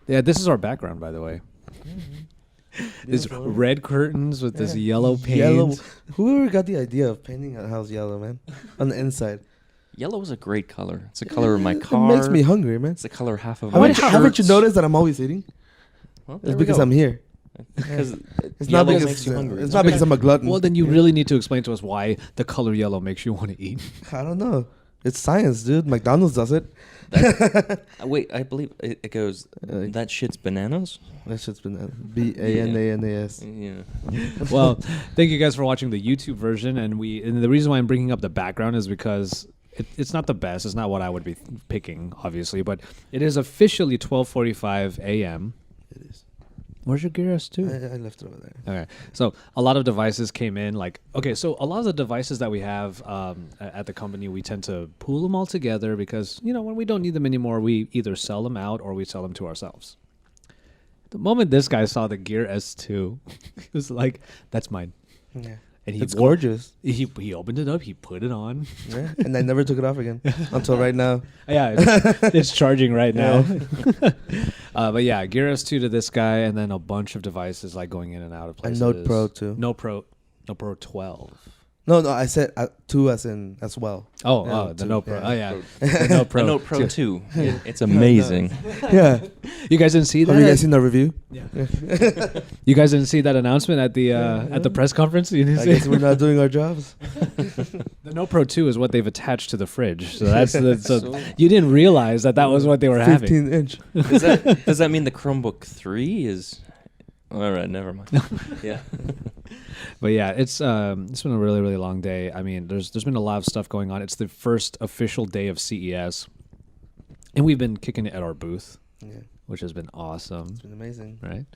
Yeah, this is our background, by the way. These red curtains with this yellow paint. Yellow. Whoever got the idea of painting a house yellow, man? On the inside. Yellow is a great color. It's the color of my car. It makes me hungry, man. It's the color half of my shirts. Haven't you noticed that I'm always eating? Well, It's because I'm here. Because It's not because makes you hungry. It's not because I'm a glutton. Well, then you really need to explain to us why the color yellow makes you want to eat. I don't know. It's science, dude. McDonald's does it. Wait, I believe it goes. That shit's bananas. That shit's been BANANAS. Yeah. Well, thank you guys for watching the YouTube version, and the reason why I'm bringing up the background is because it's not the best. It's not what I would be picking, obviously, but it is officially 12:45 a.m. It is. Where's your Gear S2? I left it over there. Okay, so a lot of devices came in. So a lot of the devices that we have at the company, we tend to pool them all together because, when we don't need them anymore, we either sell them out or we sell them to ourselves. The moment this guy saw the Gear S2, he was like, that's mine. Yeah. And It's gorgeous. He opened it up, he put it on. Yeah. And I never took it off again until right now. Yeah, it's charging right now. But yeah, Gear S2 to this guy, and then a bunch of devices like going in and out of places. And Note Pro too. No Pro 12. No, I said 2 as well. The two. Note Pro. Yeah. Oh yeah, the Note Pro. The Note Pro 2. It's amazing. Yeah. You guys didn't see that? Have you guys seen the review? Yeah. You guys didn't see that announcement at the press conference? You didn't I see guess we're not doing our jobs. The Note Pro 2 is what they've attached to the fridge. So so you didn't realize that was what they were 15 having. inch. Does that mean the Chromebook 3 is? All right, never mind. Yeah. But yeah, it's been a really, really long day. I mean, there's been a lot of stuff going on. It's the first official day of CES, and we've been kicking it at our booth, which has been awesome. It's been amazing. Right?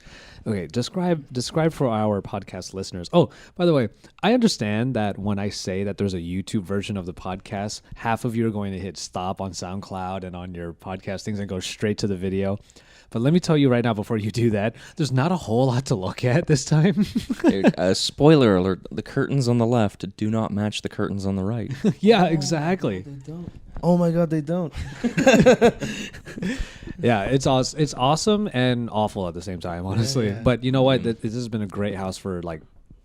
Okay, describe for our podcast listeners. Oh, by the way, I understand that when I say that there's a YouTube version of the podcast, half of you are going to hit stop on SoundCloud and on your podcast things and go straight to the video. But let me tell you right now, before you do that, there's not a whole lot to look at this time. Spoiler alert, the curtains on the left do not match the curtains on the right. Yeah, exactly. They don't. Oh my God, they don't. Yeah, it's awesome and awful at the same time, honestly. Yeah. But you know what? This has been a great house for like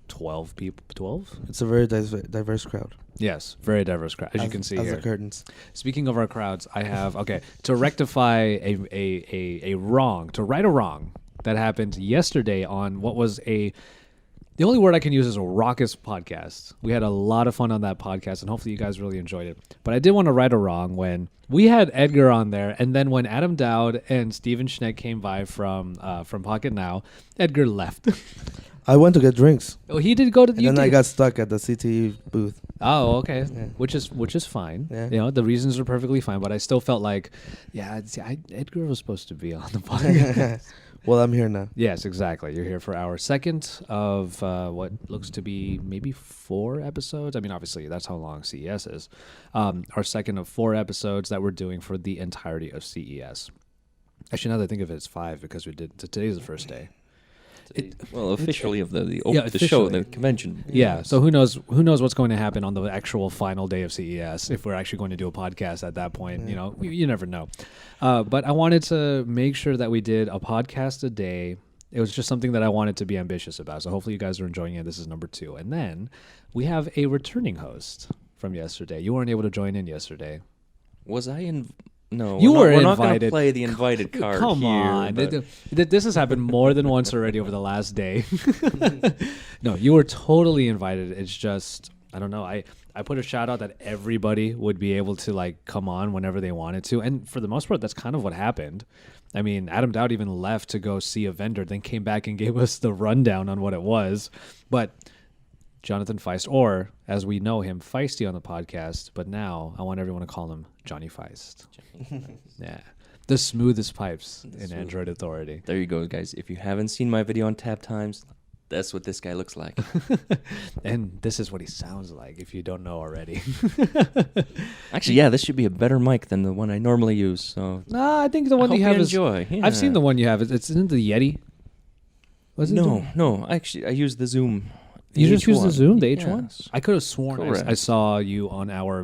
12 people. 12? It's a very diverse crowd. Yes, very diverse crowd, as you can see as here. the curtains. Speaking of our crowds, I have to rectify a wrong, to right a wrong that happened yesterday on what was the only word I can use is a raucous podcast. We had a lot of fun on that podcast, and hopefully you guys really enjoyed it. But I did want to right a wrong when we had Edgar on there, and then when Adam Dowd and Steven Schneck came by from Pocket Now, Edgar left. I went to get drinks. Oh, he did go to the. And then I got stuck at the CTE booth. Oh, okay. Yeah. Which is fine. Yeah. The reasons are perfectly fine, but I still felt like, Edgar was supposed to be on the podcast. Well, I'm here now. Yes, exactly. You're here for our second of what looks to be maybe 4 episodes. I mean, obviously, that's how long CES is. Our second of 4 episodes that we're doing for the entirety of CES. Actually, now that I think of it, it's 5 because today's the first day. Officially of the officially. show, the convention. Yeah, so who knows what's going to happen on the actual final day of CES if we're actually going to do a podcast at that point. Yeah. You never know. But I wanted to make sure that we did a podcast a day. It was just something that I wanted to be ambitious about. So hopefully you guys are enjoying it. This is number 2. And then we have a returning host from yesterday. You weren't able to join in yesterday. Was I in? No, you were invited. We're not going to invited. play the invited card. Come here, on. but- This has happened more than once already over the last day. No, you were totally invited. It's just, I don't know. I put a shout out that everybody would be able to come on whenever they wanted to. And for the most part, that's kind of what happened. I mean, Adam Dowd even left to go see a vendor, then came back and gave us the rundown on what it was. But Jonathan Feist, or as we know him, Feisty on the podcast, but now I want everyone to call him Johnny Feist. Yeah. The smoothest pipes in Android Authority. There you go, guys. If you haven't seen my video on Tab Times, that's what this guy looks like. And this is what he sounds like, if you don't know already. Actually, yeah, this should be a better mic than the one I normally use. So No, I think the one I you hope have is... enjoy. Yeah. I've seen the one you have. It's in the Yeti. Was it? No. Actually, I use the Zoom. You just use the Zoom, the H1? H1? Yes. I could have sworn Correct. I saw you on our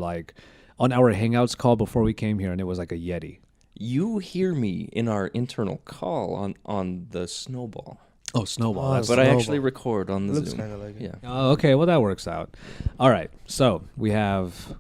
Hangouts call before we came here, and it was like a Yeti. You hear me in our internal call on the Snowball, Oh, Snowball. Oh, That's but I Snowball. actually record on the Looks Zoom. kind of like it. Yeah. Oh, okay. Well, that works out. All right. So we have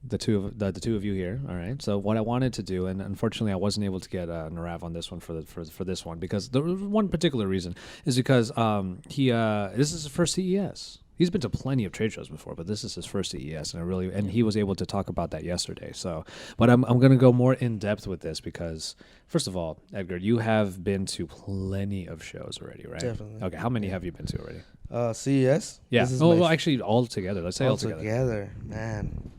the two of you here. All right. So what I wanted to do, and unfortunately, I wasn't able to get Narav on this one for this one because the one particular reason is because this is his first CES. He's been to plenty of trade shows before, but this is his first CES, and he was able to talk about that yesterday. So, but I'm going to go more in depth with this because, first of all, Edgar, you have been to plenty of shows already, right? Definitely. Okay, how many have you been to already? CES. Yeah. This is Oh, my well, actually, all together. Let's say all together. altogether, man.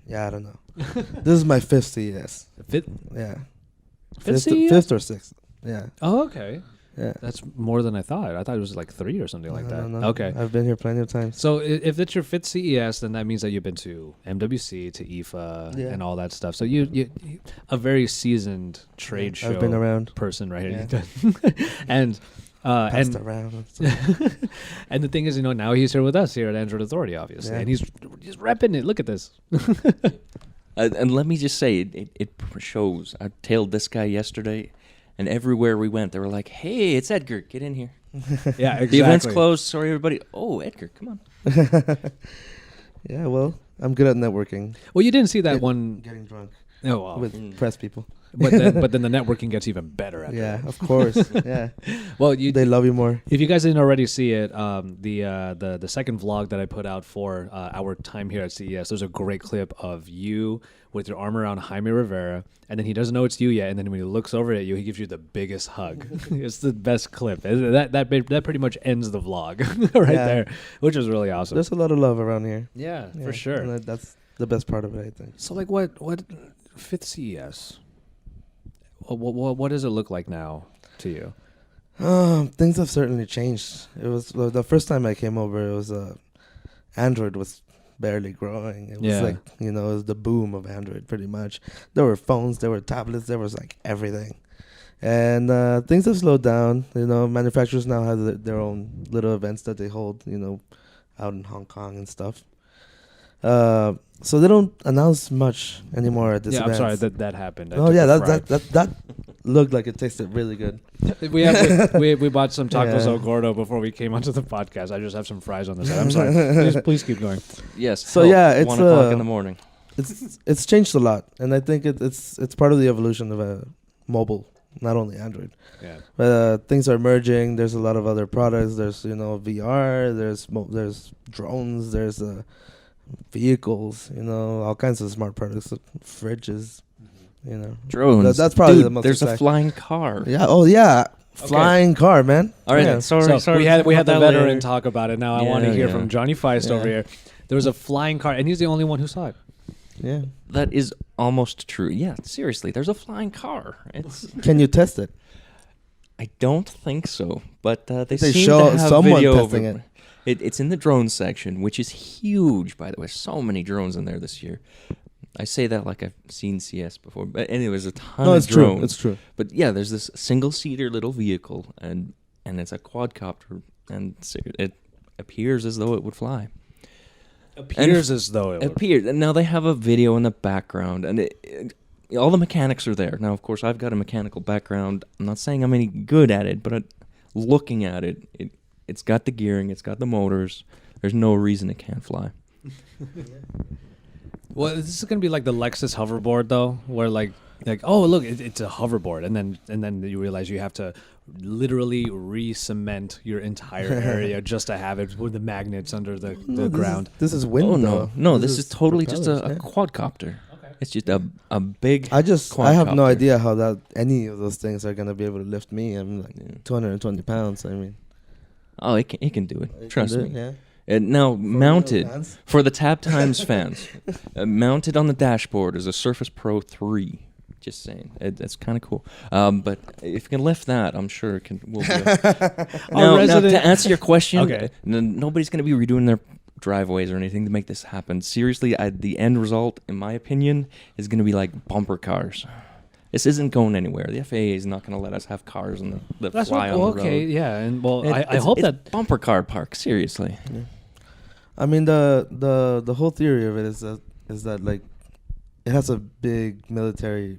Yeah, I don't know. This is my fifth CES. Fifth? Yeah. Fifth CES? Fifth or sixth. Yeah. Oh, okay. Yeah. That's more than I thought. I thought it was like 3 or something like that. No. Okay. I've been here plenty of times. So if it's your fifth CES, then that means that you've been to MWC, to IFA, Yeah. and all that stuff. So you a very seasoned trade show I've been around. person right here. Yeah. and Passed and around. And stuff. and the thing is, now he's here with us here at Android Authority, obviously, Yeah. and he's repping it. Look at this. And let me just say, it shows. I tailed this guy yesterday, and everywhere we went, they were like, "Hey, it's Edgar. Get in here. Yeah, exactly. The event's closed. Sorry, everybody. Oh, Edgar, come on." Yeah, well, I'm good at networking. Well, you didn't see that one. Getting drunk Oh, wow. with press people. but then the networking gets even better after Yeah, that. of course. Yeah. Well, They love you more. if you guys didn't already see it, the second vlog that I put out for our time here at CES, there's a great clip of you with your arm around Jaime Rivera, and then he doesn't know it's you yet, and then when he looks over at you, he gives you the biggest hug. It's the best clip. That pretty much ends the vlog right Yeah. there, which was really awesome. There's a lot of love around here. Yeah, Yeah, for sure. and that's the best part of it, I think. So, like, what fifth CES? What does it look like now to you? Things have certainly changed. It was the first time I came over. It was Android was barely growing. It was Yeah. like it was the boom of Android pretty much. There were phones, there were tablets, there was like everything, and things have slowed down. Manufacturers now have their own little events that they hold. Out in Hong Kong and stuff. So they don't announce much anymore at this Yeah, I'm event. sorry that happened. I Oh took yeah, a that looked like it tasted really good. we bought some tacos Yeah. El Gordo before we came onto the podcast. I just have some fries on the side. I'm sorry. please keep going. Yes. So yeah, it's 1 o'clock in the morning. It's changed a lot, and I think it's part of the evolution of mobile, not only Android. Yeah. But things are merging. There's a lot of other products. There's VR. There's drones. There's vehicles. All kinds of smart products, fridges. Drones. That's probably Dude, the most there's a exciting. flying car. Yeah. Oh yeah. Flying car, man. All right. Yeah. Sorry. So we had the that veteran later. talk about it. Now I want to Yeah, hear yeah. from Johnny Feist Yeah. over here. There was a flying car, and he's the only one who saw it. Yeah. That is almost true. Yeah, seriously, there's a flying car. Can you test it? I don't think so, but they They seem show to have someone video testing of it. It's in the drone section, which is huge, by the way. So many drones in there this year. I say that like I've seen CS before, but anyways, a ton No, of it's drones. true. It's true. But yeah, there's this single-seater little vehicle, and it's a quadcopter, and it appears as though it would fly. Appears as though it would. Appeared, and now they have a video in the background, and all the mechanics are there. Now, of course, I've got a mechanical background. I'm not saying I'm any good at it, but looking at it's got the gearing, it's got the motors. There's no reason it can't fly. Well, this is gonna be like the Lexus hoverboard, though, where like oh look, it's a hoverboard, and then you realize you have to literally re-cement your entire area just to have it with the magnets under the ground. This is wind. Oh though. no, this is totally just a propellers, quadcopter. It's just a big. I have no quadcopter. idea how that any of those things are gonna be able to lift me. I'm like 220 pounds. I mean, Oh, it can do it. Trust me. Yeah. And now mounted fans? for the Tab Times fans, mounted on the dashboard is a Surface Pro 3. Just saying, that's kind of cool. But if you can lift that, I'm sure it can. Will be now, to answer your question, Okay. Nobody's going to be redoing their driveways or anything to make this happen. Seriously, the end result, in my opinion, is going to be like bumper cars. This isn't going anywhere. The FAA is not going to let us have cars that fly on the road. Okay, yeah, and well, I It's- hope it's that bumper car park. Seriously. Yeah. I mean the whole theory of it is that like it has a big military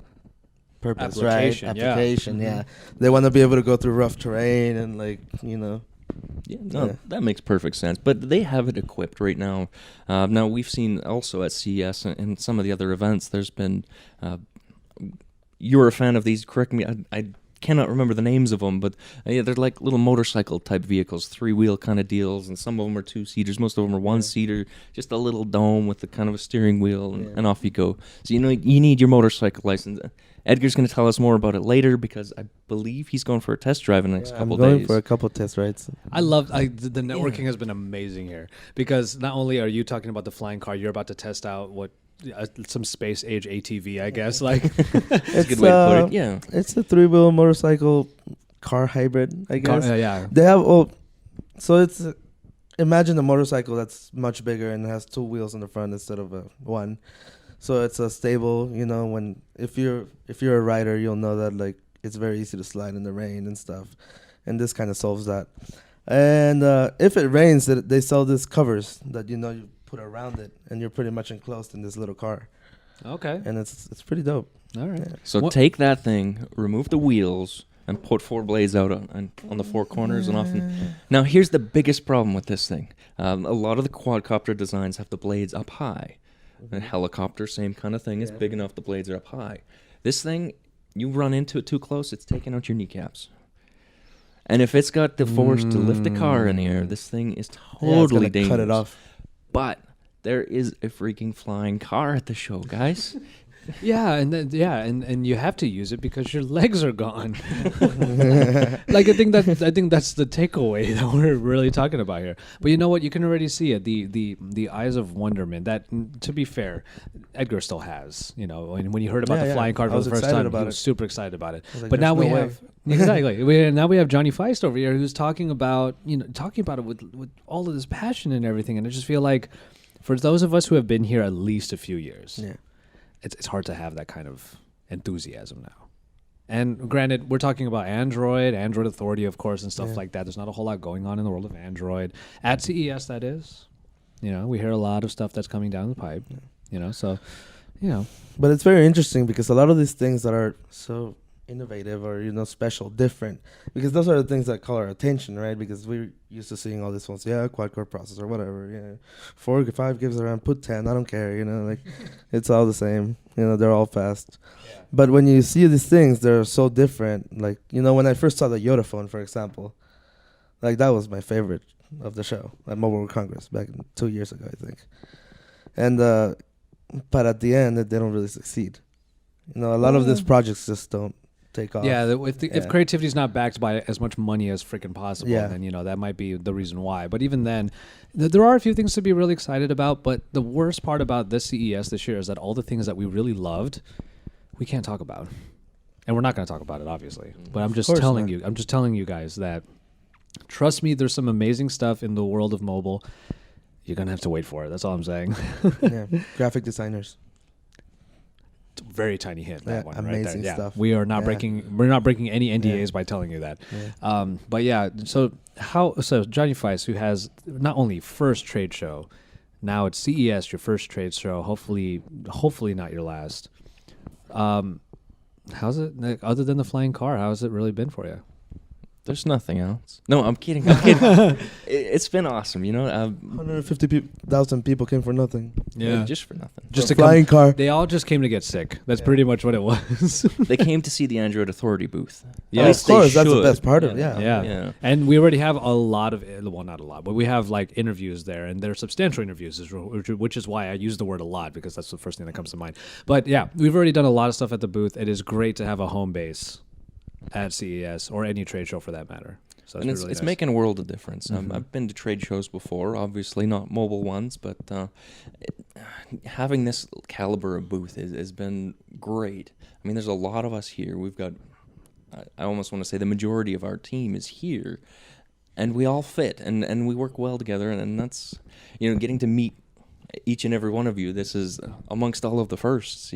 purpose, Application, right? yeah. Application, Mhm. yeah. They want to be able to go through rough terrain and like Yeah, no, Yeah. that makes perfect sense. But they have it equipped right now. Now we've seen also at CES and some of the other events. There's been. You're a fan of these. Correct me. I cannot remember the names of them, but yeah, they're like little motorcycle type vehicles, 3-wheel kind of deals, and some of them are 2-seaters. Most of them are 1-seater. Just a little dome with the kind of a steering wheel, and off you go. So you need your motorcycle license. Edgar's going to tell us more about it later because I believe he's going for a test drive in the next couple I'm going days. for a couple test rides. The networking has been amazing here because not only are you talking about the flying car, you're about to test out what some space age ATV, I guess. Like That's a good way to put it. Yeah. It's a 3-wheel motorcycle car hybrid, I guess. yeah. They have so it's imagine a motorcycle that's much bigger and has 2 wheels in the front instead of one. So it's a stable, when if you're a rider, you'll know that like it's very easy to slide in the rain and stuff. And this kind of solves that. And if it rains, they sell these covers that you put around it, and you're pretty much enclosed in this little car. Okay. And it's pretty dope. All right. Yeah. So take that thing, remove the wheels, and put 4 blades out on the 4 corners and off. Now, here's the biggest problem with this thing. A lot of the quadcopter designs have the blades up high. A helicopter, same kind of thing. It's big enough, the blades are up high. This thing, you run into it too close, it's taking out your kneecaps. And if it's got the force to lift the car in the air, this thing is totally dangerous. Cut it off. But there is a freaking flying car at the show, guys. Yeah, and you have to use it because your legs are gone. Like I think that's the takeaway that we're really talking about here. But you know what? You can already see it. The eyes of wonderment. That, to be fair, Edgar still has. When you heard about the flying car for the first time, he was super excited about it. Like, but now we no have exactly. Now we have Johnny Feist over here who's talking about it with all of this passion and everything. And I just feel like for those of us who have been here at least a few years. Yeah. It's hard to have that kind of enthusiasm now. And granted, we're talking about Android Authority, of course, and stuff like that. There's not a whole lot going on in the world of Android. At CES, that is. We hear a lot of stuff that's coming down the pipe. But it's very interesting because a lot of these things that are so innovative or, special, different, because those are the things that call our attention, right? Because we're used to seeing all these ones, quad-core processor, whatever, 4, 5 gives around, put 10, I don't care, like, it's all the same, they're all fast. Yeah. But when you see these things, they're so different. Like, when I first saw the Yoda phone, for example, like, that was my favorite of the show at Mobile World Congress back 2 years ago, I think. And, but at the end, they don't really succeed. A lot of these projects just don't take off. Yeah, if creativity is not backed by as much money as freaking possible, then that might be the reason why. But even then, there are a few things to be really excited about. But the worst part about this CES this year is that all the things that we really loved, we can't talk about, and we're not going to talk about it, obviously. But I'm just telling you, guys that trust me, there's some amazing stuff in the world of mobile. You're gonna have to wait for it. That's all I'm saying. Graphic designers. Very tiny hint. That one right amazing there. stuff. We are not breaking. We're not breaking any NDAs by telling you that. But so Johnny Feist, who has not only first trade show, now it's CES, your first trade show. Hopefully not your last. How's it, other than the flying car? How has it really been for you? There's nothing else. No, I'm kidding. It's been awesome, 150,000 people came for nothing. Yeah, just for nothing. Just a flying car. They all just came to get sick. That's pretty much what it was. They came to see the Android Authority booth. Yeah, of course. That's the best part of it. Yeah. And we already have a lot of, well, not a lot, but we have like interviews there, and they're substantial interviews, which is why I use the word a lot, because that's the first thing that comes to mind. But yeah, we've already done a lot of stuff at the booth. It is great to have a home base at CES or any trade show for that matter. So and it's nice. Making a world of difference. I've been to trade shows before, obviously not mobile ones, but having this caliber of booth has been great. I mean, there's a lot of us here. We've got, I almost want to say the majority of our team is here, and we all fit, and we work well together, and that's, getting to meet each and every one of you. This is amongst all of the firsts,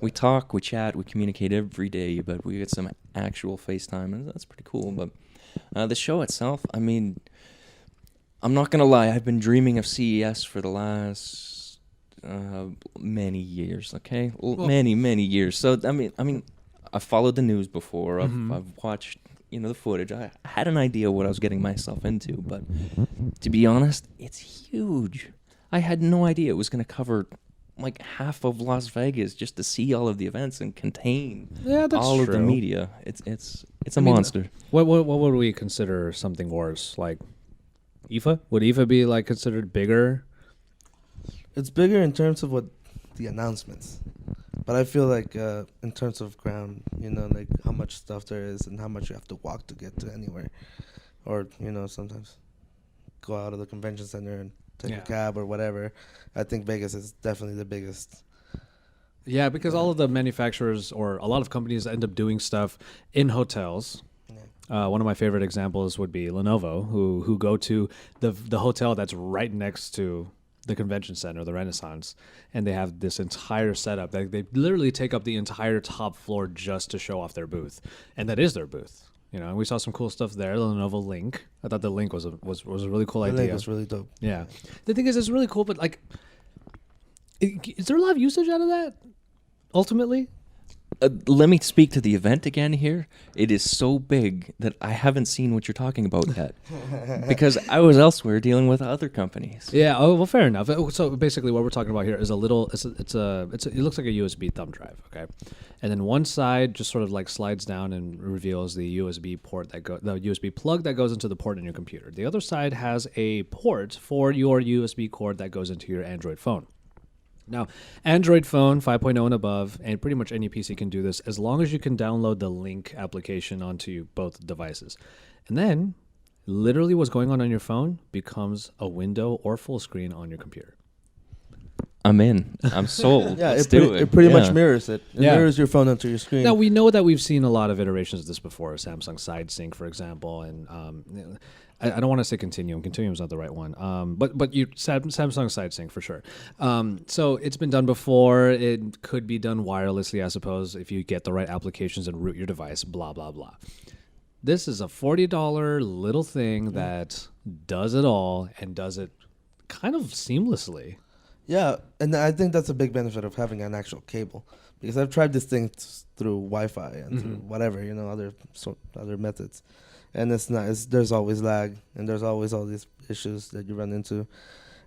We talk, we chat, we communicate every day, but we get some actual FaceTime, and that's pretty cool. But the show itself, I mean, I'm not going to lie, I've been dreaming of CES for the last many years, okay? Many years. So, I mean, I've followed the news before. Mhm. I've watched, the footage. I had an idea what I was getting myself into, but to be honest, it's huge. I had no idea it was going to cover like half of Las Vegas just to see all of the events and contain Yeah, that's all true. of the media. It's a I mean, monster. What would we consider something worse? Like IFA? Would IFA be like considered bigger? It's bigger in terms of what the announcements, but I feel like in terms of ground, like how much stuff there is and how much you have to walk to get to anywhere, or sometimes go out of the convention center and take a cab or whatever. I think Vegas is definitely the biggest. Yeah, because all of the manufacturers or a lot of companies end up doing stuff in hotels. One of my favorite examples would be Lenovo, who go to the hotel that's right next to the convention center, the Renaissance, and they have this entire setup. They literally take up the entire top floor just to show off their booth, and that is their booth. And we saw some cool stuff there. The Lenovo Link. I thought the Link was a really cool idea. The Link was really dope. Yeah, the thing is, it's really cool, but like, is there a lot of usage out of that? Ultimately. Let me speak to the event again here. It is so big that I haven't seen what you're talking about yet, because I was elsewhere dealing with other companies. Yeah. Oh, well, fair enough. So basically, what we're talking about here is a little. It looks like a USB thumb drive. Okay, and then one side just sort of like slides down and reveals the USB port the USB plug that goes into the port in your computer. The other side has a port for your USB cord that goes into your Android phone. Now, Android phone 5.0 and above, and pretty much any PC can do this as long as you can download the Link application onto both devices. And then, literally what's going on your phone becomes a window or full screen on your computer. I'm in. I'm sold. Yeah, Let's it do it. It pretty much mirrors it. It Yeah. mirrors your phone onto your screen. Now, we know that we've seen a lot of iterations of this before, Samsung Side Sync, for example, and I don't want to say Continuum. Continuum is not the right one. But Samsung Side Sync for sure. So it's been done before. It could be done wirelessly, I suppose, if you get the right applications and root your device, blah, blah, blah. This is a $40 little thing that does it all and does it kind of seamlessly. Yeah, and I think that's a big benefit of having an actual cable, because I've tried this thing through Wi-Fi and through whatever, other methods, and there's always lag and there's always all these issues that you run into,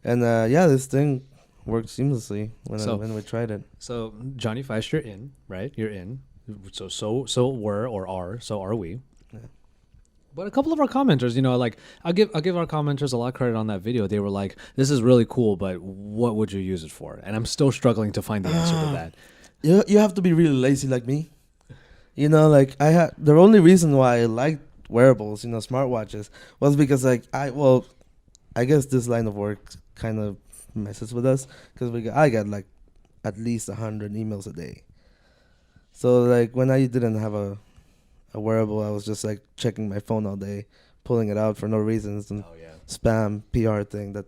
and this thing worked seamlessly when we tried it. So Johnny Feist, you're in, right? You're in. So are we. Yeah. But a couple of our commenters, I'll give our commenters a lot of credit on that video. They were like, "This is really cool, but what would you use it for?" And I'm still struggling to find the answer to that. You have to be really lazy like me. The only reason why I liked wearables, smartwatches, was because I guess this line of work kind of messes with us, because I got like at least 100 emails a day. So like when I didn't have a wearable, I was just like checking my phone all day, pulling it out for no reason, some spam PR thing that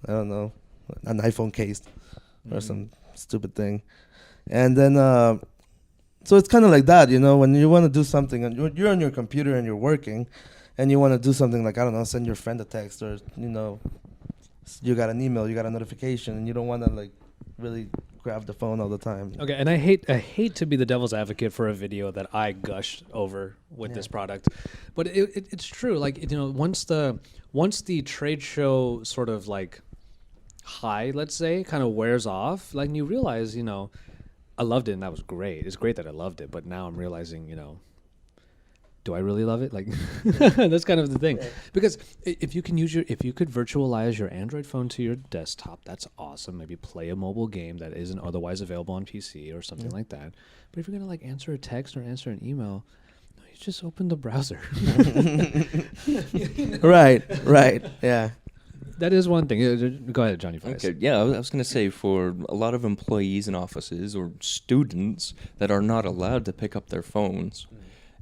I don't know, an iPhone case or some stupid thing, and then so it's kind of like that, when you want to do something and you're on your computer and you're working, and you want to do something like, I don't know, send your friend a text, or you got an email, you got a notification, and you don't want to like really grab the phone all the time. Okay, and I hate to be the devil's advocate for a video that I gushed over with this product, but it's true. Like, once the trade show sort of like high, let's say, kind of wears off, like, you realize, I loved it and that was great. It's great that I loved it, but now I'm realizing, do I really love it? Like, that's kind of the thing. Because if you could virtualize your Android phone to your desktop, that's awesome. Maybe play a mobile game that isn't otherwise available on PC or something like that. But if you're gonna like answer a text or answer an email, no, you just open the browser. Right. Yeah. That is one thing. Go ahead, Johnny. Okay, yeah, I was going to say, for a lot of employees in offices or students that are not allowed to pick up their phones,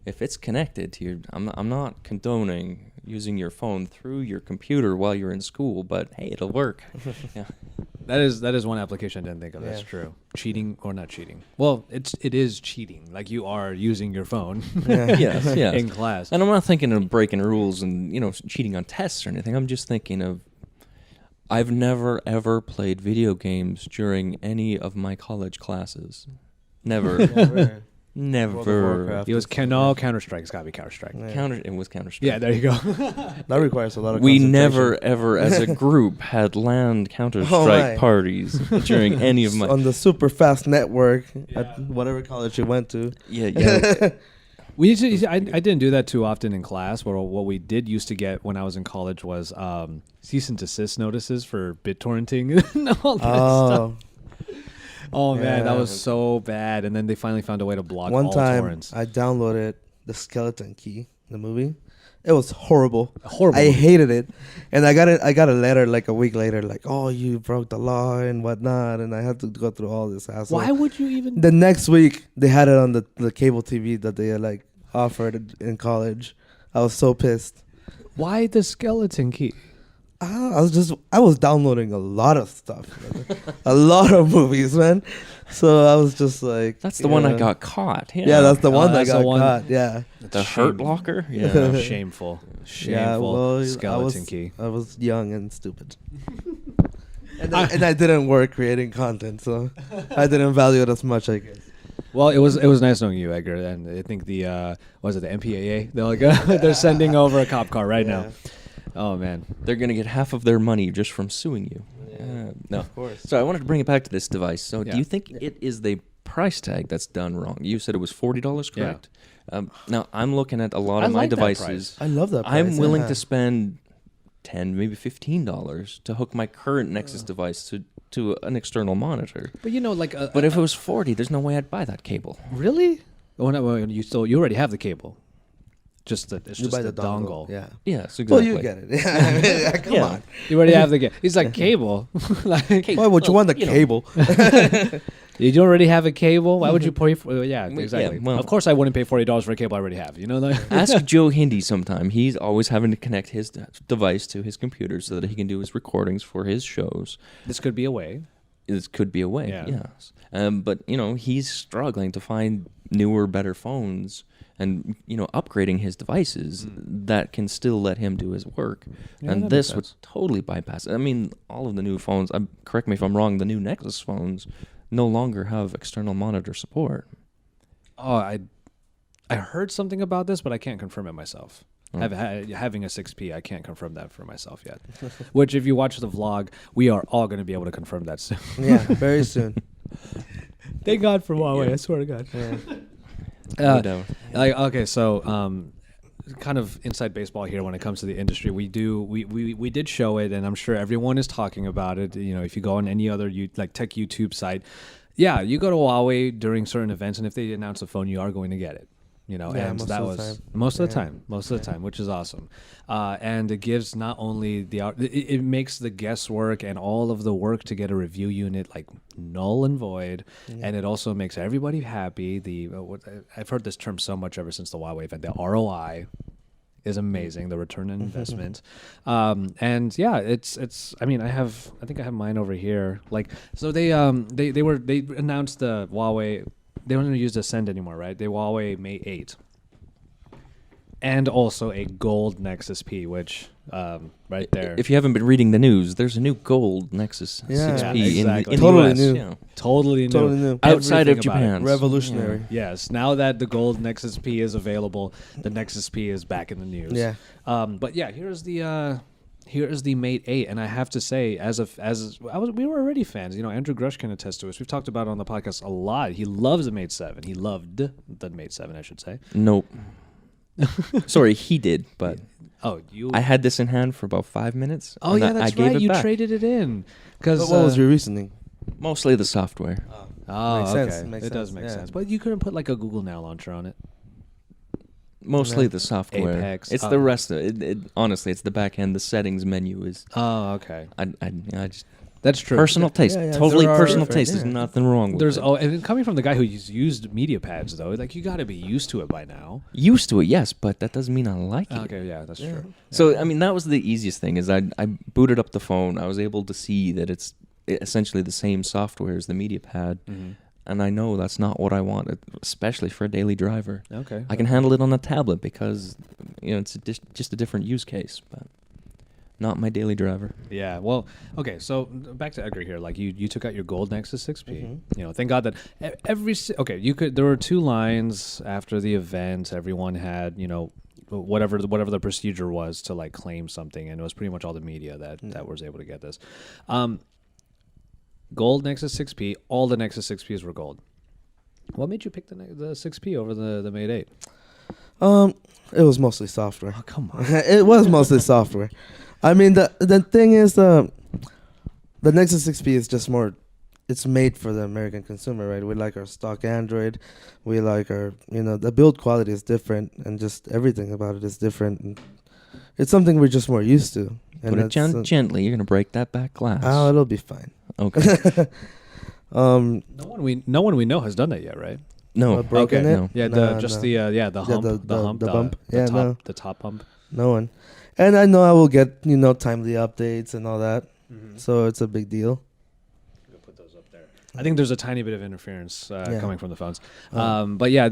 if it's connected to your, I'm not condoning using your phone through your computer while you're in school, but hey, it'll work. Yeah. That is one application I didn't think of. That's true. Cheating or not cheating? Well, it is cheating. Like, you are using your phone Yes. in class. And I'm not thinking of breaking rules and, cheating on tests or anything. I'm just thinking of, I've never ever played video games during any of my college classes. Never. Never. Warcraft. It was Counter Strike. It's gotta be Counter Strike. Yeah. It was Counter Strike. Yeah, there you go. That requires a lot of We concentration. never, ever, as a group, had LAN Counter Strike my. parties during any of my. on the super fast network Yeah. at whatever college you went to. Yeah. We used to, I didn't do that too often in class. But what we did used to get when I was in college was cease and desist notices for BitTorrenting and all that stuff. Oh, Oh man, that Yeah. was so bad. And then they finally found a way to block one all time torrents. I downloaded the Skeleton Key, the movie. It was horrible. Horrible. I hated it, and I got a letter like a week later, like, "Oh, you broke the law and whatnot," and I had to go through all this hassle. Why would you even? The next week they had it on the cable TV that they like offered in college. I was so pissed. Why the skeleton key? I was downloading a lot of stuff, a lot of movies, man. So I was just like, That's the one I got caught. Yeah, Yeah, that's the one that that's the got one. caught. Yeah, the Hurt Locker. Yeah. Shameful. Shameful. yeah. Well, skeleton key. I was young and stupid, and I didn't work creating content, so I didn't value it as much, I guess. Well, it was nice knowing you, Edgar, and I think the the MPAA? They're like they're sending over a cop car right now. Oh man, They're gonna get half of their money just from suing you. No, Of course. So I wanted to bring it back to this device. So Yeah. do you think it is the price tag that's done wrong? You said it was $40, Yeah. correct? Now I'm looking at a lot I of my like that devices. I love that. I'm price, willing yeah. to spend $10, maybe $15 to hook my current Nexus device to an external monitor. but you know, like, But if it was $40, there's no way I'd buy that cable. really, you already have the cable. It's You just buy the the dongle. Yeah. Yes, exactly. Well, you get it. Yeah, come Yeah. on. You already have the cable. He's like cable. Like, Why would you want the you know. cable? you already have a cable. Why would you pay for? Yeah, Yeah, exactly. well- of course, I wouldn't pay $40 for a cable I already have. You know that. Ask Joe Hindi sometime. He's always having to connect his device to his computer so that he can do his recordings for his shows. This could be a way. This could be a way, Yeah. yes. But, he's struggling to find newer, better phones and, upgrading his devices that can still let him do his work. Yeah, and that this makes would sense. totally bypass it. I mean, all of the new phones, correct me if I'm wrong, the new Nexus phones no longer have external monitor support. Oh, I heard something about this, but I can't confirm it myself. Oh. Having a 6P, I can't confirm that for myself yet. Which, if you watch the vlog, we are all going to be able to confirm that soon. Yeah, very soon. Thank God for Huawei. I swear to God. Yeah. No doubt. Okay, so kind of inside baseball here when it comes to the industry. We did show it, and I'm sure everyone is talking about it. If you go on any other tech YouTube site, yeah, you go to Huawei during certain events, and if they announce a phone, you are going to get it. Yeah, And most that of the was time. most of the Yeah. time, which is awesome. And it gives not only it makes the guesswork and all of the work to get a review unit like null and void, and it also makes everybody happy. I've heard this term so much ever since the Huawei event. The ROI is amazing. The return on investment, and yeah, it's. I mean, I think I have mine over here. Like, so they announced the Huawei. They don't use the Ascend anymore, right? The Huawei Mate 8. And also a gold Nexus P, which, right there. If you haven't been reading the news, there's a new gold Nexus Yeah. 6P Yeah, exactly. in Totally the US. new. Yeah. totally new. Totally new. Outside of Everything about it. Japan. Revolutionary. Yes, now that the gold Nexus P is available, the Nexus P is back in the news. Yeah. But yeah, here's the Mate 8, and I have to say, we were already fans. Andrew Grush can attest to us. We've talked about it on the podcast a lot. He loves the Mate 7. He loved the Mate 7, I should say. Nope. Sorry, he did, but Oh, you? I had this in hand for about 5 minutes. Oh and yeah, I that's gave right. it You back. traded it in. But what was your reasoning? Mostly the software. Oh, Makes okay. sense, makes It does sense, make yeah. sense. But you couldn't put like a Google Now launcher on it. Mostly Yeah. the software. Apex, It's the rest of it. Honestly, it's the back end. The settings menu is. Oh, okay. I just That's true. personal taste. Yeah, yeah, Totally there are personal different- taste. There's yeah. nothing wrong with There's it. and coming from the guy who's used media pads though, like you got to be used to it by now. Used to it, yes, but that doesn't mean I like it. Okay, yeah, that's Yeah. true. So I mean, that was the easiest thing. Is I booted up the phone. I was able to see that it's essentially the same software as the media pad, and I know that's not what I want, especially for a daily driver. Okay. I can handle it on a tablet because it's just a different use case. But Not my daily driver. Yeah. Well, okay. So back to Edgar here. Like you took out your gold Nexus 6P. Mm-hmm. You know, thank God that okay. You could. There were 2 lines after the event. Everyone had whatever the procedure was to like claim something, and it was pretty much all the media that was able to get this. Gold Nexus 6P. All the Nexus 6Ps were gold. What made you pick the 6P over the Mate 8? It was mostly software. Oh, come on. It was mostly software. I mean, the thing is, the Nexus 6P is just more. It's made for the American consumer, right? We like our stock Android. We like our, the build quality is different, and just everything about it is different. And it's something we're just more used to. And Put it gently. You're gonna break that back glass. Oh, it'll be fine. Okay. No one we know has done that yet, right? No. Broken Okay. it? No. Yeah, No, the no. the hump, the hump, the bump. the Yeah, top, no. the top hump. No one. And I know I will get, timely updates and all that. Mm-hmm. So it's a big deal. Put those up there. I think there's a tiny bit of interference Yeah. coming from the phones. Oh. But yeah,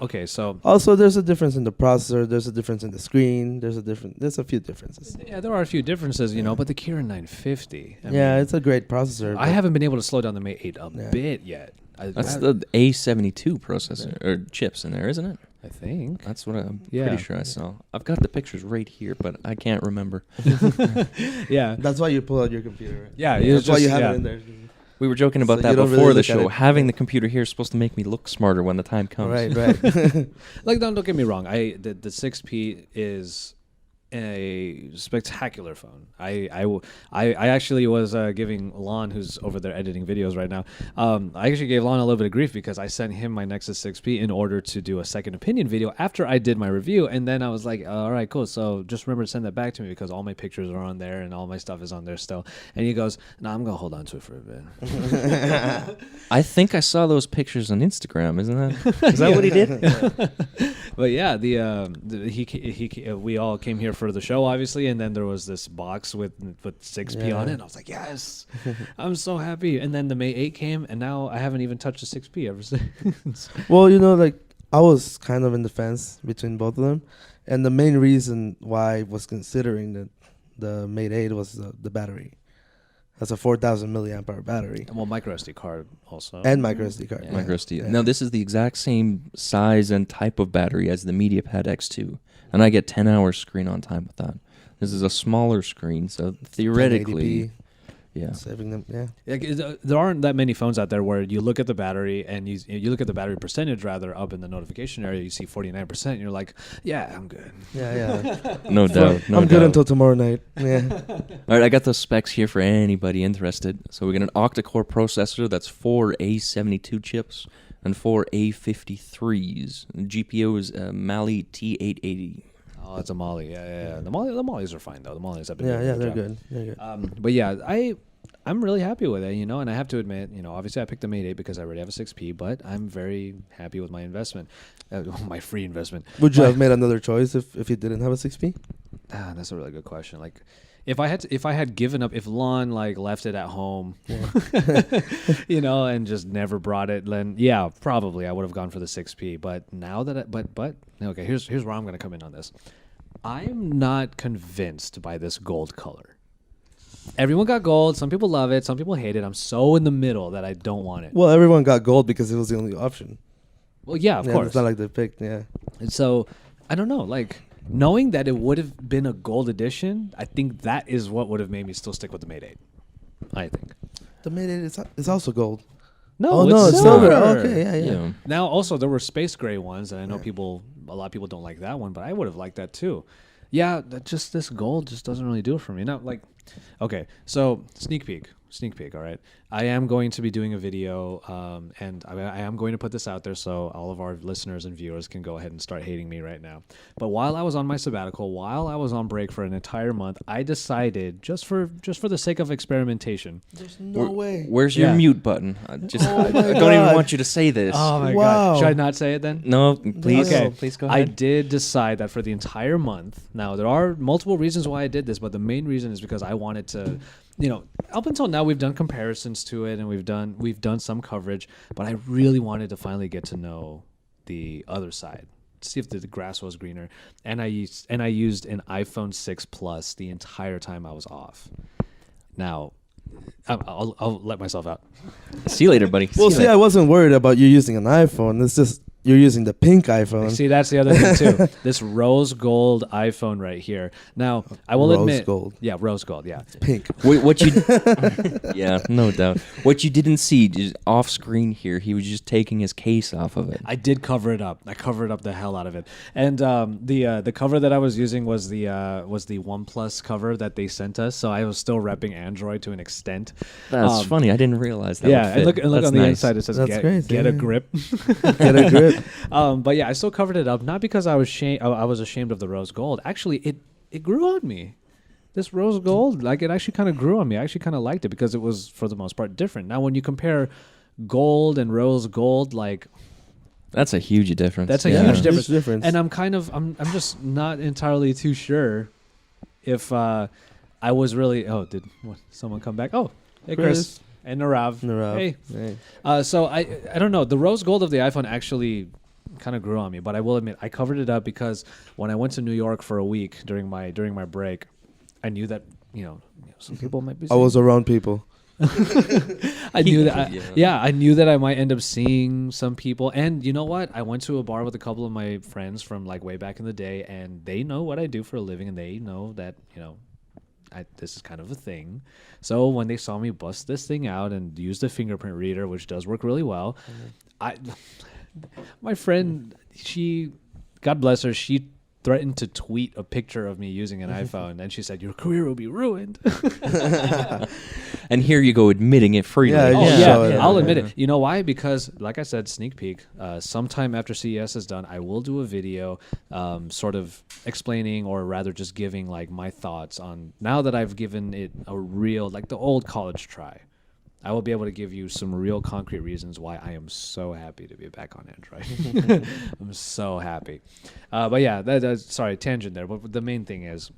okay, so Also, there's a difference in the processor. There's a difference in the screen. There's a few differences. yeah, there are a few differences, but the Kirin 950. I Yeah, mean, it's a great processor. I but- haven't been able to slow down the Mate 8 a Yeah. bit yet. That's the A72 processor or chips in there, isn't it? I think. That's what I'm Yeah. pretty sure I saw. I've got the pictures right here, but I can't remember. Yeah. That's why you pull out your computer, right? Yeah, That's why you have it in there. We were joking about So that you don't before really the look at show. it. Having the computer here is supposed to make me look smarter when the time comes. Right. Like, don't get me wrong. The 6P is a spectacular phone. I actually was giving Lon, who's over there editing videos right now, I actually gave Lon a little bit of grief because I sent him my Nexus 6P in order to do a second opinion video after I did my review, and then I was like, all right, cool, so just remember to send that back to me because all my pictures are on there and all my stuff is on there still. And he goes, no, I'm gonna hold on to it for a bit. I think I saw those pictures on Instagram. Isn't that? Is that what he did? But yeah, we all came here for the show, obviously, and then there was this box with 6P on it, and I was like, yes, I'm so happy. And then the Mate 8 came, and now I haven't even touched the 6P ever since. Well, I was kind of in the fence between both of them, and the main reason why I was considering the Mate 8 was the battery. That's a 4,000 milliamp hour battery. Well, micro SD card also. And micro SD card. Yeah. Micro SD. Yeah. Now, this is the exact same size and type of battery as the MediaPad X2, and I get 10 hours screen on time with that. This is a smaller screen, so theoretically, 1080p, yeah. saving them. Yeah. There aren't that many phones out there where you look at the battery and you look at the battery percentage rather up in the notification area, you see 49%, and you're like, yeah, I'm good. Yeah. No doubt. No I'm good doubt. until tomorrow night. Yeah. All right, I got those specs here for anybody interested. So we got an octa-core processor that's 4 A72 chips and 4 A53s. The GPU is a Mali T880. Oh, it's a Molly. Yeah. The Mollys are fine though. The Mollys have been doing a Yeah, good they're job. good. They're good. But yeah, I'm really happy with it, and I have to admit, obviously I picked the Mate 8 because I already have a 6P, but I'm very happy with my investment, my free investment. Would you have made another choice if you didn't have a 6P? That's a really good question. Like, if I had given up, if Lon like left it at home, and just never brought it, then yeah, probably I would have gone for the 6P. But now that, okay, here's where I'm gonna come in on this. I'm not convinced by this gold color. Everyone got gold. Some people love it. Some people hate it. I'm so in the middle that I don't want it. Well, everyone got gold because it was the only option. Well, yeah, of course. It's not like they picked. Yeah. And so I don't know. Like, knowing that it would have been a gold edition, I think that is what would have made me still stick with the Mate 8. I think. The Mate 8 is also gold. No, it's silver. Okay, yeah. Now, also, there were space gray ones, and I know a lot of people don't like that one, but I would have liked that too. Yeah, just this gold just doesn't really do it for me. Now, like, okay, so sneak peek, all right? I am going to be doing a video, and I am going to put this out there so all of our listeners and viewers can go ahead and start hating me right now. But while I was on my sabbatical, while I was on break for an entire month, I decided, just for the sake of experimentation. There's no way. Where's your Yeah. mute button? I my don't even God. want you to say this. Oh my Wow. God. Should I not say it then? No, please. Okay. Please go I ahead. did decide that for the entire month. Now, there are multiple reasons why I did this, but the main reason is because I wanted to, up until now we've done comparisons to it and we've done some coverage, but I really wanted to finally get to know the other side. see if the grass was greener. And I used an iPhone 6 Plus the entire time I was off. Now, I'll let myself out. See you later, buddy. Well, you see, later. I wasn't worried about you using an iPhone. It's just you're using the pink iPhone. See, that's the other thing too. This rose gold iPhone right here. Now, I will Rose admit, gold. yeah, rose gold, yeah. It's pink. What you? Yeah, no doubt. What you didn't see just off screen here, he was just taking his case off of it. I did cover it up. I covered up the hell out of it. And the cover that I was using was the OnePlus cover that they sent us. So I was still repping Android to an extent. That's funny. I didn't realize that. Yeah, would fit. and look That's on the nice. inside. It says That's great, get a yeah. grip. Get a grip. But yeah, I still covered it up, not because I was ashamed of the rose gold. Actually, it grew on me. This rose gold, like, it actually kind of grew on me. I actually kind of liked it because it was, for the most part, different. Now, when you compare gold and rose gold, like, That's a huge difference. that's a Yeah. huge Huge difference. difference. And I'm just not entirely too sure if I was really. Oh, did someone come back? Oh, hey, Chris. And Narav. Narav. Hey. Hey. So I don't know. The rose gold of the iPhone actually kind of grew on me, but I will admit I covered it up because when I went to New York for a week during my break, I knew that some people might be. I was around people. I knew that. Yeah. I knew that I might end up seeing some people. And you know what? I went to a bar with a couple of my friends from like way back in the day, and they know what I do for a living, and they know that this is kind of a thing. So when they saw me bust this thing out and use the fingerprint reader, which does work really well, my friend, God bless her, she threatened to tweet a picture of me using an iPhone, and she said, "Your career will be ruined." And here you go admitting it freely. Yeah, Oh Yeah. yeah, I'll admit it. You know why? Because, like I said, sneak peek. Sometime after CES is done, I will do a video, sort of explaining, or rather, just giving like my thoughts on. Now that I've given it a real, like the old college try, I will be able to give you some real concrete reasons why I am so happy to be back on Android. I'm so happy. But yeah, sorry, tangent there. But the main thing is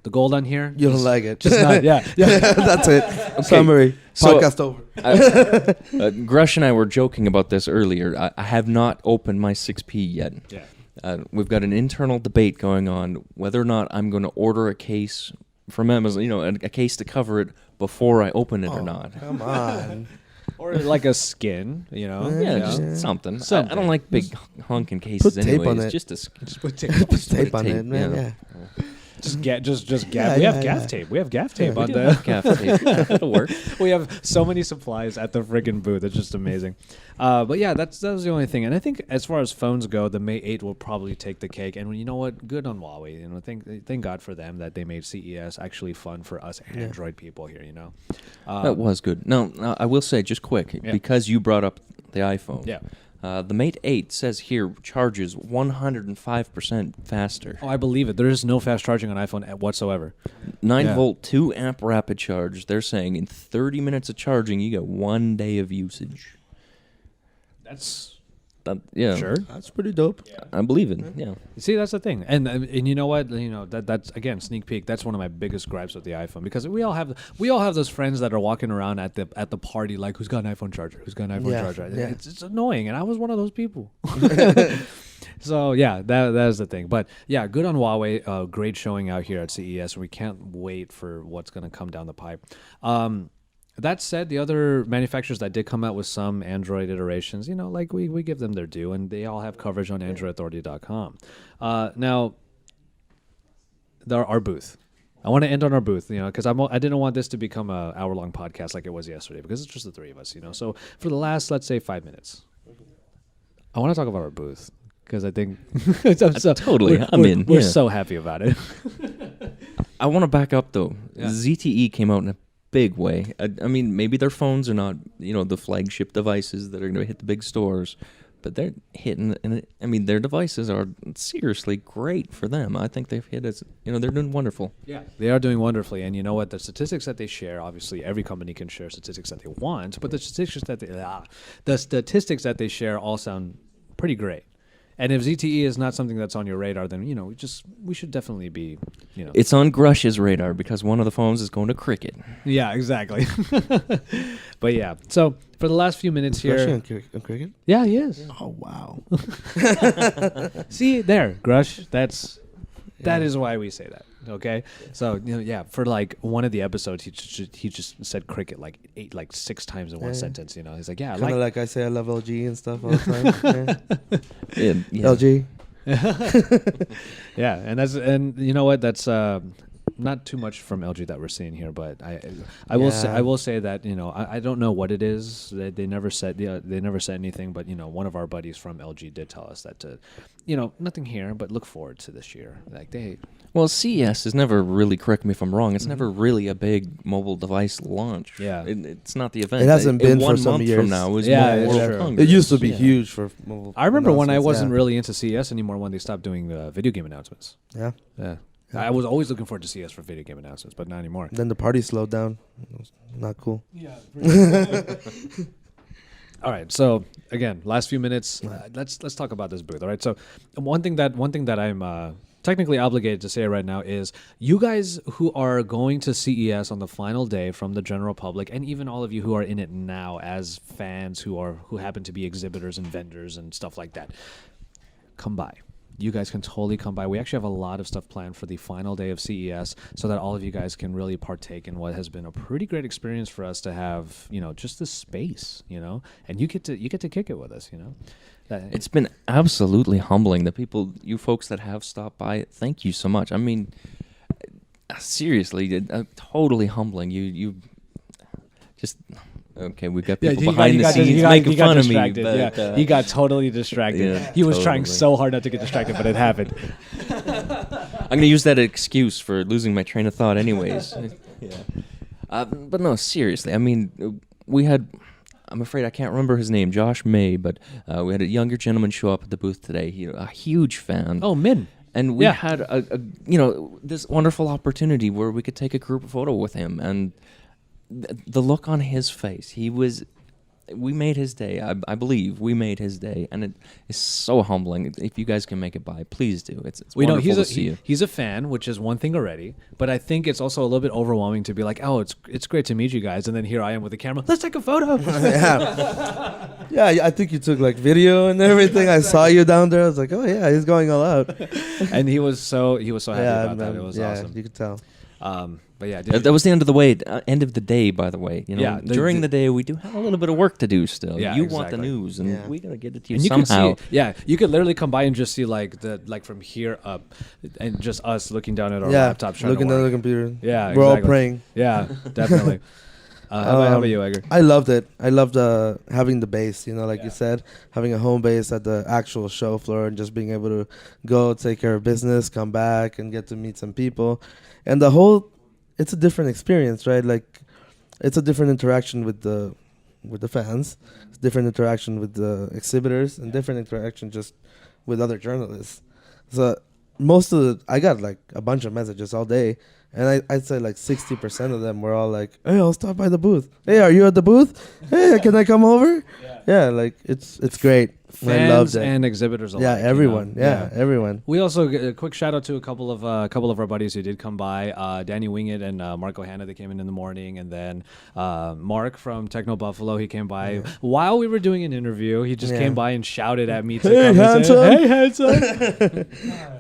the gold on here. You don't like it. Just not, yeah. That's it. Summary. So- Podcast over. Grush and I were joking about this earlier. I have not opened my 6P yet. Yeah. We've got an internal debate going on whether or not I'm going to order a case from Amazon, a case to cover it before I open it or not. Come on. Or like a skin, Yeah, just something. I Something. don't like big honking cases Put tape anyway. on It's it. just a Just put tape. Put tape on tape, it, man. yeah. Yeah. Just gaff. Yeah, We have yeah, gaff yeah. tape. We have gaff tape Yeah. on We do the. have gaff tape. Yeah, that'll work. We have so many supplies at the friggin' booth. It's just amazing. But yeah, that was the only thing. And I think as far as phones go, the Mate 8 will probably take the cake. And you know what? Good on Huawei. Thank God for them that they made CES actually fun for us Android people here. That was good. No, I will say just quick, Yeah. because you brought up the iPhone. Yeah. The Mate 8 says here charges 105% faster. Oh, I believe it. There is no fast charging on iPhone whatsoever. 9 Yeah. volt, 2 amp rapid charge. They're saying in 30 minutes of charging, you get 1 day of usage. That's Yeah. sure. That's pretty dope. I believe it. Yeah. See, that's the thing, and you know what? That's again sneak peek. That's one of my biggest gripes with the iPhone, because we all have those friends that are walking around at the party like, who's got an iPhone charger? Who's got an iPhone charger? Yeah. It's annoying, and I was one of those people. So yeah, that is the thing. But yeah, good on Huawei. Great showing out here at CES, and we can't wait for what's going to come down the pipe. That said, the other manufacturers that did come out with some Android iterations, like we give them their due, and they all have coverage on AndroidAuthority.com. Now, our booth. I want to end on our booth, because I didn't want this to become an hour-long podcast like it was yesterday, because it's just the three of us, So for the last, let's say, 5 minutes, I want to talk about our booth, because I think we're so happy about it. I want to back up, though. Yeah. ZTE came out in a big way. I mean, maybe their phones are not, the flagship devices that are going to hit the big stores, but they're hitting, and their devices are seriously great for them. I think they've hit us, they're doing wonderful. Yeah, they are doing wonderfully, and you know what? The statistics that they share, obviously, every company can share statistics that they want, but the statistics that they share all sound pretty great. And if ZTE is not something that's on your radar, then we should definitely be, It's on Grush's radar because one of the phones is going to Cricket. Yeah, exactly. But yeah, so for the last few minutes here, On cricket? yeah, he is. Oh wow. See there, Grush. That is why we say that. Okay, so for like one of the episodes, he just said cricket like 6 times in one sentence. He's like, yeah, Kind of like I say I love LG and stuff all the time. Yeah. LG. Yeah, and you know what? That's not too much from LG that we're seeing here, but I will say that I don't know what it is. They never said anything, but one of our buddies from LG did tell us that nothing here, but look forward to this year. Well, CES is never really, correct me if I'm wrong, it's never really a big mobile device launch. Yeah. It's not the event. It hasn't been for 1 some month years. from now is Yeah, World it's true. Congress. It used to be Yeah. huge for mobile. I remember when I announcements, wasn't really into CES anymore when they stopped doing video game announcements. Yeah. Yeah. I was always looking forward to CES for video game announcements, but not anymore. Then the party slowed down. It was not cool. Yeah. All right. So again, last few minutes. Let's talk about this booth. All right. So one thing that I'm technically obligated to say right now is you guys who are going to CES on the final day from the general public, and even all of you who are in it now as fans who happen to be exhibitors and vendors and stuff like that, come by. You guys can totally come by. We actually have a lot of stuff planned for the final day of CES so that all of you guys can really partake in what has been a pretty great experience for us to have, just this space, and you get to kick it with us, It's been absolutely humbling. You folks that have stopped by, thank you so much. I mean, seriously, totally humbling. You just... Okay, we've got people behind the scenes making fun of me. But, he got totally distracted. Yeah, he was totally. trying so hard not to get distracted, but it happened. I'm going to use that excuse for losing my train of thought anyways. Yeah. But no, seriously. I mean, we had... I'm afraid I can't remember his name, Josh May, but we had a younger gentleman show up at the booth today. A huge fan. Oh, Min. And we had this wonderful opportunity where we could take a group photo with him, and the look on his face, we made his day. I believe we made his day, and it is so humbling. If you guys can make it by, please do. It's wonderful to see you. He's a fan, which is one thing already, but I think it's also a little bit overwhelming to be like, oh, it's great to meet you guys, and then here I am with the camera. Let's take a photo. Yeah, I think you took like video and everything. I saw you down there. I was like, oh yeah, he's going all out. And he was so happy about that. It was awesome. You could tell. But yeah, That was the end of the day, by the way. During the day we do have a little bit of work to do still. Yeah, you want the exactly. news, and we gotta get it to you and you somehow. could see, you could literally come by and just see like from here up, and just us looking down at our laptops, trying looking to at work. the computer. Yeah, we're all exactly. praying. Yeah, definitely. How about you, Edgar? I loved it. I loved having the base, you said, having a home base at the actual show floor and just being able to go take care of business, come back and get to meet some people. And it's a different experience, right? Like it's a different interaction with the fans. It's different interaction with the exhibitors and different interaction just with other journalists. So I got like a bunch of messages all day. And I'd say like 60% of them were all like, hey, I'll stop by the booth. Hey, are you at the booth? Hey, can I come over? Yeah, like it's great. I loved Fans it. and exhibitors alike. Yeah, everyone. Everyone. We also a quick shout out to a couple of our buddies who did come by. Danny Wingett and Marco Hanna, they came in the morning, and then Mark from Techno Buffalo, he came by while we were doing an interview. He just came by and shouted at me to come and say, "Hey, handsome!"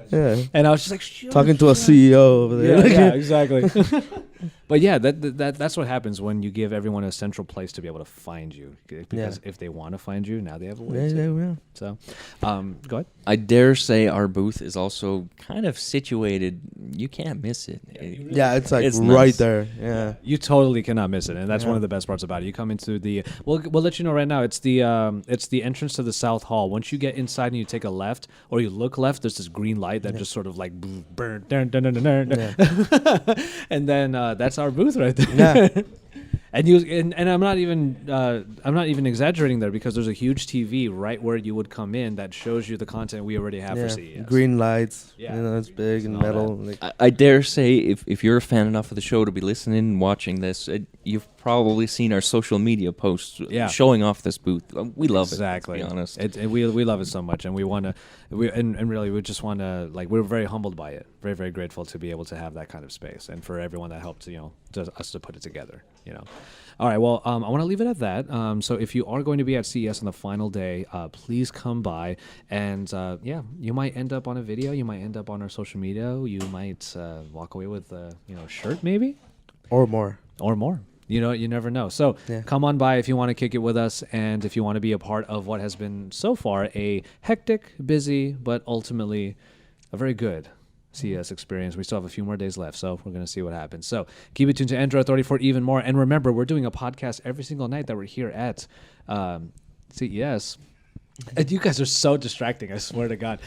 Yeah, and I was just like, talking to a CEO over there. Yeah, exactly. But yeah, that's what happens when you give everyone a central place to be able to find you. Because if they want to find you, now they have a way to. Yeah. So, go ahead. I dare say our booth is also kind of situated. You can't miss it. Yeah, it's like It's right nice. there. Yeah. You totally cannot miss it, and that's one of the best parts about it. You come into the we'll let you know right now. It's the entrance to the South Hall. Once you get inside and you take a left or you look left, there's this green light that just sort of like burn, and then that's our booth right there. Yeah. And I'm not even exaggerating there, because there's a huge TV right where you would come in that shows you the content we already have for CES. Green lights. Yeah. You know, it's big and all metal. Like, I dare say, if you're a fan enough of the show to be listening and watching this, you've probably seen our social media posts showing off this booth. We love it. Exactly. To be honest, we love it so much, and we want to. And really, we just want to, like, we're very humbled by it. Very, very grateful to be able to have that kind of space, and for everyone that helped, us to put it together. All right. Well, I want to leave it at that. So if you are going to be at CES on the final day, please come by, and you might end up on a video. You might end up on our social media. You might walk away with a shirt, maybe, or more. You never know. So come on by if you want to kick it with us, and if you want to be a part of what has been so far a hectic, busy, but ultimately a very good CES experience. We still have a few more days left, so we're going to see what happens. So keep it tuned to Android Authority for even more. And remember, we're doing a podcast every single night that we're here at CES. And you guys are so distracting, I swear to God.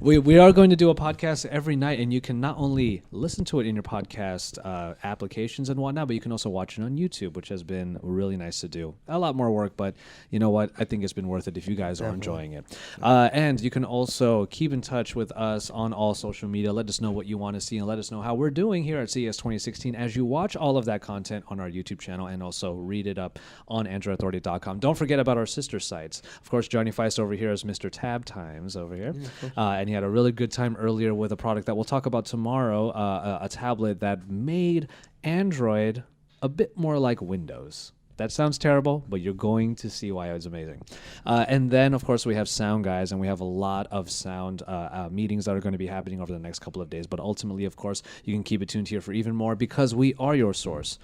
We are going to do a podcast every night, and you can not only listen to it in your podcast applications and whatnot, but you can also watch it on YouTube, which has been really nice to do. A lot more work, but you know what? I think it's been worth it if you guys are enjoying it. And you can also keep in touch with us on all social media. Let us know what you want to see, and let us know how we're doing here at CES 2016 as you watch all of that content on our YouTube channel, and also read it up on AndroidAuthority.com. Don't forget about our sister sites. Of course, Johnny Feist over here is Mr. Tab Times over here. And he had a really good time earlier with a product that we'll talk about tomorrow, a tablet that made Android a bit more like Windows. That sounds terrible, but you're going to see why it's amazing. And then, of course, we have Sound Guys, and we have a lot of sound meetings that are going to be happening over the next couple of days. But ultimately, of course, you can keep it tuned here for even more, because we are your source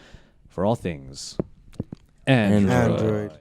for all things Android.